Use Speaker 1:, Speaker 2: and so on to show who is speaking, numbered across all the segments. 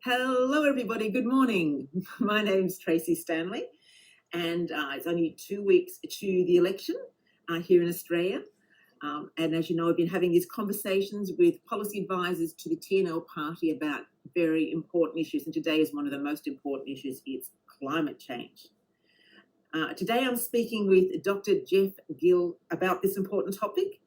Speaker 1: Hello, everybody. Good morning. My name's Tracy Stanley, and it's only 2 weeks to the election here in Australia. And as you know, I've been having these conversations with policy advisors to the TNL party about very important issues, and today is one of the most important issues. It's climate change. Today, I'm speaking with Dr. Jeff Gill about this important topic.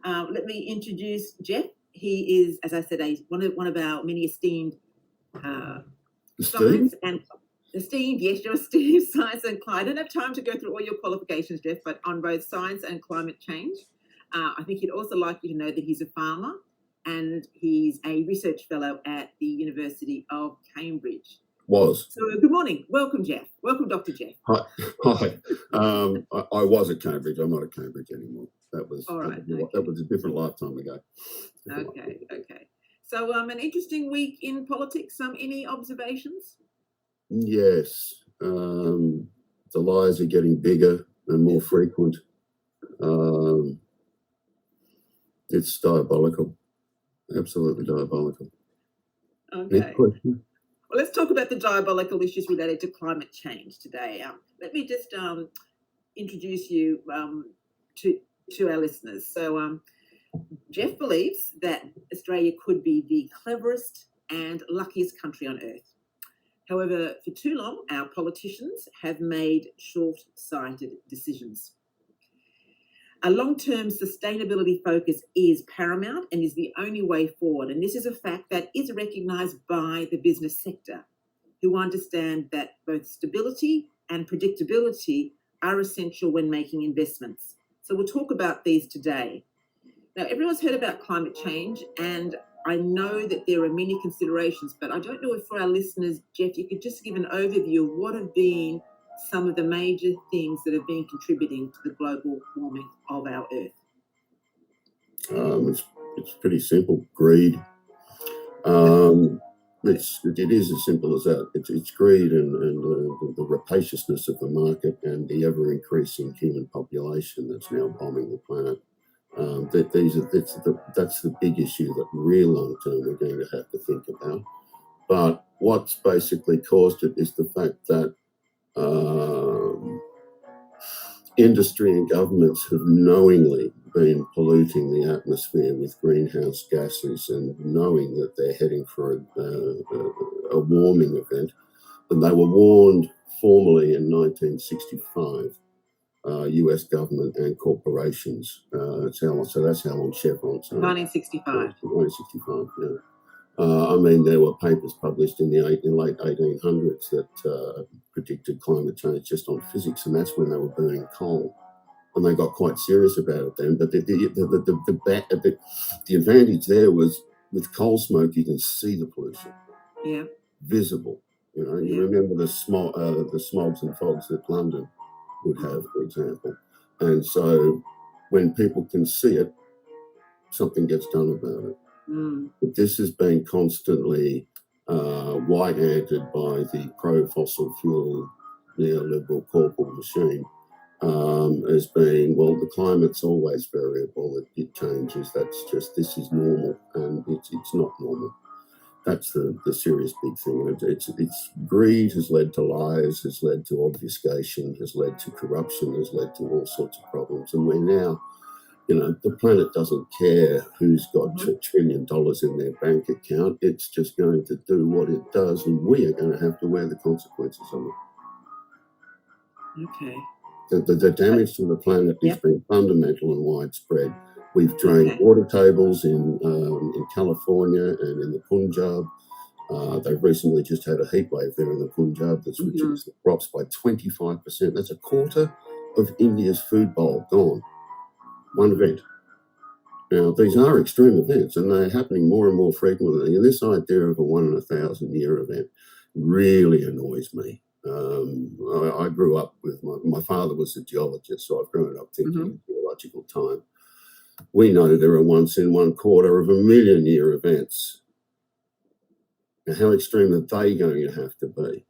Speaker 1: Let me introduce Jeff. He is, as I said, one of our many esteemed science and esteemed, yes, you're esteemed science and climate. I don't have time to go through all your qualifications, Jeff, but on both science and climate change. I think he'd also like you to know that he's a farmer and he's a research fellow at the University of Cambridge.
Speaker 2: Was.
Speaker 1: So good morning. Welcome, Jeff. Welcome, Dr. Jeff.
Speaker 2: Hi. I was at Cambridge. I'm not at Cambridge anymore. That was a different lifetime ago.
Speaker 1: Okay. So an interesting week in politics. Any observations?
Speaker 2: Yes. The lies are getting bigger and more frequent. It's diabolical. Absolutely diabolical.
Speaker 1: Okay.
Speaker 2: Next question.
Speaker 1: Well, let's talk about the diabolical issues related to climate change today. Let me just introduce you to our listeners. So Jeff believes that Australia could be the cleverest and luckiest country on earth. However, for too long, our politicians have made short-sighted decisions. A long-term sustainability focus is paramount and is the only way forward. And this is a fact that is recognised by the business sector, who understand that both stability and predictability are essential when making investments. So we'll talk about these today. Now, everyone's heard about climate change, and I know that there are many considerations, but I don't know if for our listeners, Jeff, you could just give an overview of what have been some of the major things that have been contributing to the global warming of our Earth.
Speaker 2: It's pretty simple. Greed. It is as simple as that. It's greed and the rapaciousness of the market and the ever-increasing human population that's now bombing the planet. That's the big issue that real long term we're going to have to think about. But what's basically caused it is the fact that industry and governments have knowingly been polluting the atmosphere with greenhouse gases and knowing that they're heading for a warming event. And they were warned formally in 1965. US government and corporations. So that's how long Chevron's.
Speaker 1: 1965.
Speaker 2: 1965, yeah. There were papers published in the late 1800s that predicted climate change just on physics, and that's when they were burning coal. And they got quite serious about it then. But the advantage there was with coal smoke, you can see the pollution.
Speaker 1: Yeah.
Speaker 2: Visible. You remember the smogs and fogs that London would have, for example. And so when people can see it, something gets done about it. But this has been constantly white-anted by the pro-fossil fuel neoliberal corporate machine as being, well, the climate's always variable, it changes, this is normal, and it's not normal. That's the serious big thing. It's greed has led to lies, has led to obfuscation, has led to corruption, has led to all sorts of problems. And we're now, the planet doesn't care who's got $1 trillion in their bank account. It's just going to do what it does, and we are going to have to wear the consequences of
Speaker 1: it. Okay.
Speaker 2: The damage to the planet has been fundamental and widespread. We've drained water tables in California and in the Punjab. They've recently just had a heat wave there in the Punjab that's reduced the crops by 25%. That's a quarter of India's food bowl gone. One event. Now, these are extreme events, and they're happening more and more frequently. And this idea of a 1 in 1,000 year event really annoys me. I grew up with my father was a geologist, so I've grown up thinking in geological time. We know there are once in 1/4 of a million year events. Now, how extreme are they going to have to be?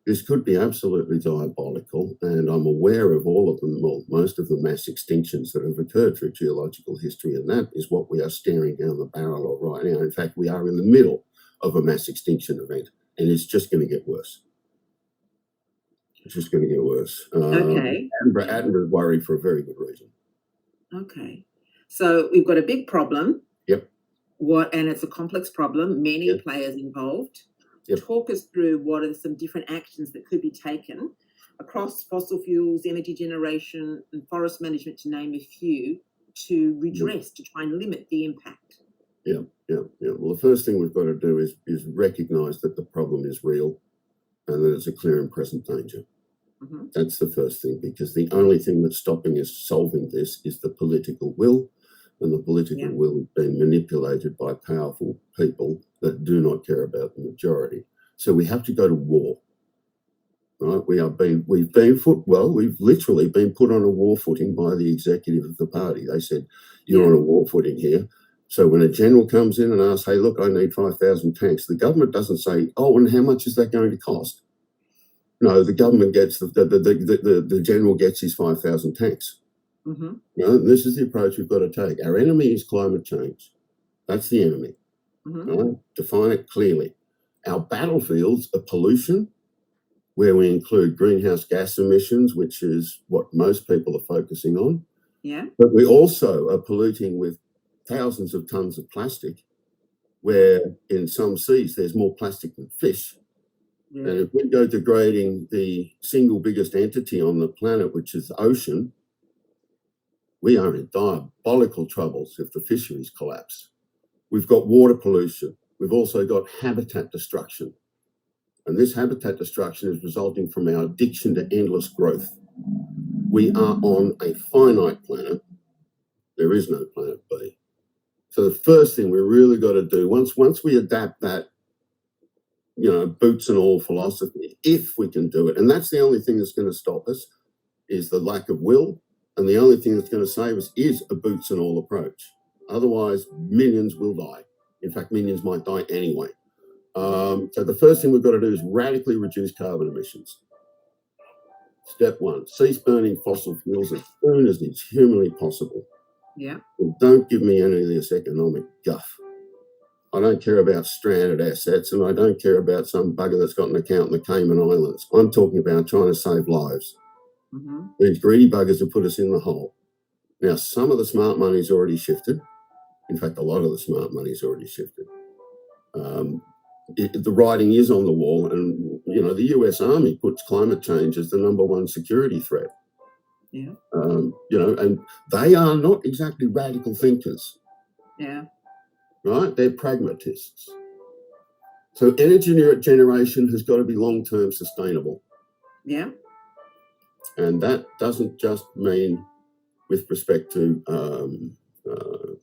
Speaker 2: This could be absolutely diabolical, and I'm aware of all of them, well, most of the mass extinctions that have occurred through geological history, and that is what we are staring down the barrel of right now. In fact, we are in the middle of a mass extinction event, and it's just going to get worse. It's just going to get worse.
Speaker 1: Okay.
Speaker 2: Attenborough's worried for a very good reason.
Speaker 1: Okay. So we've got a big problem.
Speaker 2: Yep.
Speaker 1: And it's a complex problem, many players involved.
Speaker 2: Yep.
Speaker 1: Talk us through what are some different actions that could be taken across fossil fuels, energy generation, and forest management, to name a few, to redress, to try and limit the impact.
Speaker 2: Yeah. Well, the first thing we've got to do is recognise that the problem is real and that it's a clear and present danger.
Speaker 1: Mm-hmm.
Speaker 2: That's the first thing, because the only thing that's stopping us solving this is the political will, and the political will is being manipulated by powerful people that do not care about the majority. So we have to go to war. Right? We've literally been put on a war footing by the executive of the party. They said, you're on a war footing here. So when a general comes in and asks, hey, look, I need 5,000 tanks, the government doesn't say, oh, and how much is that going to cost? No, the government gets, the general gets his 5,000 tanks.
Speaker 1: Mm-hmm.
Speaker 2: You know, this is the approach we've got to take. Our enemy is climate change. That's the enemy.
Speaker 1: Mm-hmm.
Speaker 2: Right? Define it clearly. Our battlefields are pollution, where we include greenhouse gas emissions, which is what most people are focusing on.
Speaker 1: Yeah.
Speaker 2: But we also are polluting with thousands of tons of plastic, where in some seas there's more plastic than fish.
Speaker 1: Yeah.
Speaker 2: And if we go degrading the single biggest entity on the planet, which is the ocean, we are in diabolical troubles if the fisheries collapse. We've got water pollution. We've also got habitat destruction. And this habitat destruction is resulting from our addiction to endless growth. We are on a finite planet. There is no planet B. So the first thing we really got to do, once we adapt that, boots and all philosophy, if we can do it, and that's the only thing that's going to stop us, is the lack of will, and the only thing that's going to save us is a boots and all approach. Otherwise, millions will die. In fact, millions might die anyway. So the first thing we've got to do is radically reduce carbon emissions. Step one, cease burning fossil fuels as soon as it's humanly possible.
Speaker 1: Yeah.
Speaker 2: And don't give me any of this economic guff. I don't care about stranded assets, and I don't care about some bugger that's got an account in the Cayman Islands. I'm talking about trying to save lives.
Speaker 1: Mm-hmm.
Speaker 2: These greedy buggers have put us in the hole. Now, some of the smart money's already shifted. In fact, a lot of the smart money's already shifted. The writing is on the wall, and the US Army puts climate change as the number one security threat.
Speaker 1: Yeah.
Speaker 2: And they are not exactly radical thinkers.
Speaker 1: Yeah.
Speaker 2: Right? They're pragmatists. So energy generation has got to be long-term sustainable.
Speaker 1: Yeah.
Speaker 2: And that doesn't just mean with respect to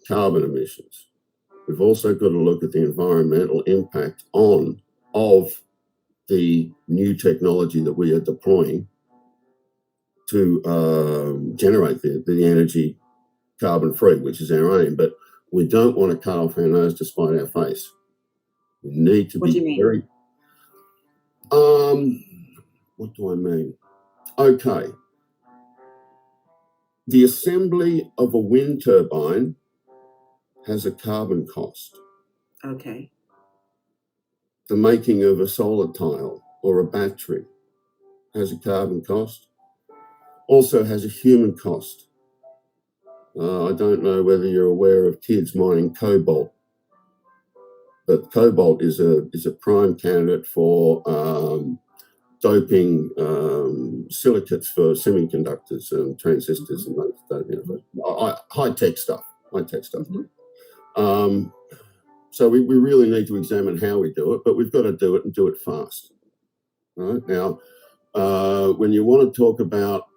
Speaker 2: carbon emissions. We've also got to look at the environmental impact of the new technology that we are deploying to generate the energy carbon-free, which is our aim. But we don't want to cut off our nose to spite our face. We need to
Speaker 1: What do you
Speaker 2: be
Speaker 1: mean?
Speaker 2: very... what do I mean? Okay. The assembly of a wind turbine has a carbon cost.
Speaker 1: Okay.
Speaker 2: The making of a solar tile or a battery has a carbon cost. Also has a human cost. I don't know whether you're aware of kids mining cobalt, but cobalt is a prime candidate for doping silicates for semiconductors and transistors and high-tech stuff.
Speaker 1: Mm-hmm.
Speaker 2: So we really need to examine how we do it, but we've got to do it and do it fast. Right? Now, when you want to talk about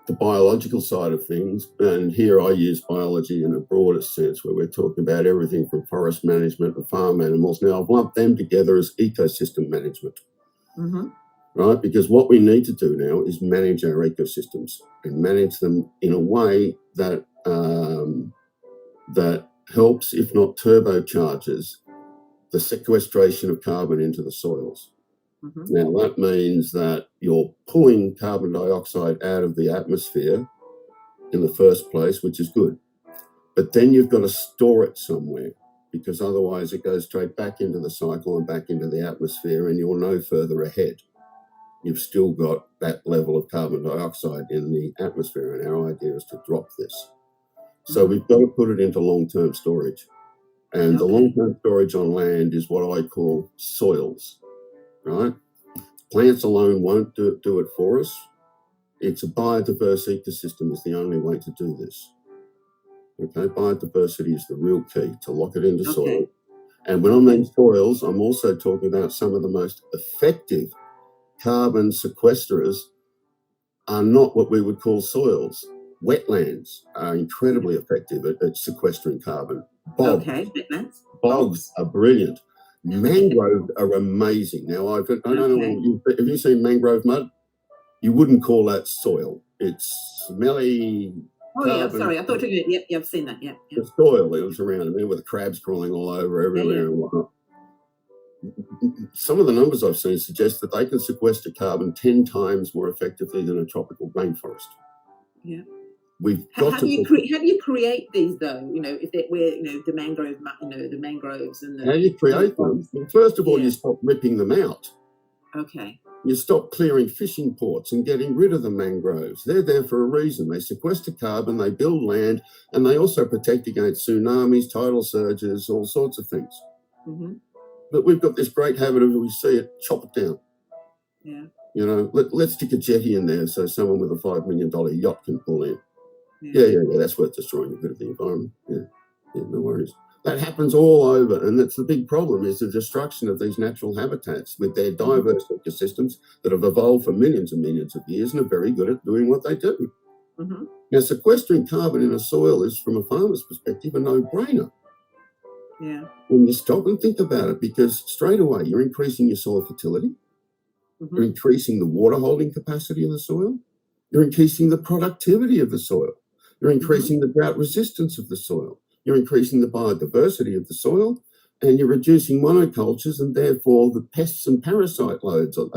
Speaker 2: the biological side of things, and here I use biology in a broader sense, where we're talking about everything from forest management and farm animals. Now, I've lumped them together as ecosystem management.
Speaker 1: Mm-hmm.
Speaker 2: Right? Because what we need to do now is manage our ecosystems and manage them in a way that that helps, if not turbocharges, the sequestration of carbon into the soils.
Speaker 1: Mm-hmm.
Speaker 2: Now, that means that you're pulling carbon dioxide out of the atmosphere in the first place, which is good. But then you've got to store it somewhere. because otherwise it goes straight back into the cycle and back into the atmosphere, and you're no further ahead. You've still got that level of carbon dioxide in the atmosphere, and our idea is to drop this. So we've got to put it into long-term storage. And the long-term storage on land is what I call soils, right? Plants alone won't do it for us. It's a biodiverse ecosystem is the only way to do this. Okay, biodiversity is the real key to lock it into soil. And when I mean soils, I'm also talking about some of the most effective carbon sequesterers are not what we would call soils. Wetlands are incredibly effective at sequestering carbon. Bogs are brilliant. Mangroves are amazing. Now, I don't know, have you seen mangrove mud? You wouldn't call that soil. It's smelly.
Speaker 1: Sorry, I thought you did. I've seen that.
Speaker 2: The soil, it was around, with the crabs crawling all over everywhere and whatnot. Some of the numbers I've seen suggest that they can sequester carbon 10 times more effectively than a tropical rainforest.
Speaker 1: Yeah.
Speaker 2: How
Speaker 1: do you create these though? If we're the mangrove, the mangroves and the.
Speaker 2: How you create them? Well, first of all, you stop ripping them out.
Speaker 1: Okay.
Speaker 2: You stop clearing fishing ports and getting rid of the mangroves. They're there for a reason. They sequester carbon, they build land, and they also protect against tsunamis, tidal surges, all sorts of things.
Speaker 1: Mm-hmm.
Speaker 2: But we've got this great habit of, we see it, chop it down.
Speaker 1: Yeah.
Speaker 2: Let's stick a jetty in there so someone with a $5 million yacht can pull in. Yeah, that's worth destroying a bit of the environment. Yeah, no worries. That happens all over, and that's the big problem, is the destruction of these natural habitats with their diverse ecosystems that have evolved for millions and millions of years and are very good at doing what they do.
Speaker 1: Mm-hmm.
Speaker 2: Now, sequestering carbon in a soil is, from a farmer's perspective, a no-brainer.
Speaker 1: Yeah.
Speaker 2: When you stop and think about it, because straight away you're increasing your soil fertility, you're increasing the water holding capacity of the soil, you're increasing the productivity of the soil, you're increasing the drought resistance of the soil, you're increasing the biodiversity of the soil, and you're reducing monocultures, and therefore the pests and parasite loads are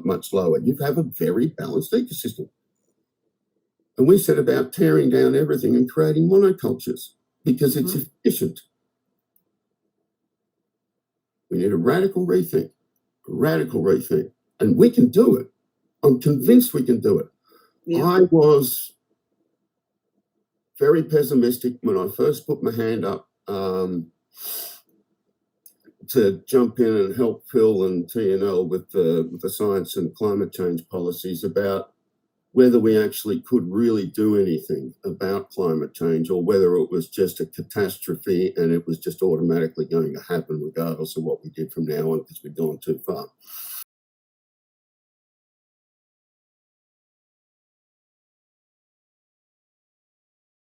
Speaker 2: much lower. You have a very balanced ecosystem. And we set about tearing down everything and creating monocultures because it's efficient. We need a radical rethink, and we can do it. I'm convinced we can do it. Yeah. I was very pessimistic when I first put my hand up to jump in and help Phil and TNL with the science and climate change policies about whether we actually could really do anything about climate change, or whether it was just a catastrophe and it was just automatically going to happen regardless of what we did from now on because we'd gone too far.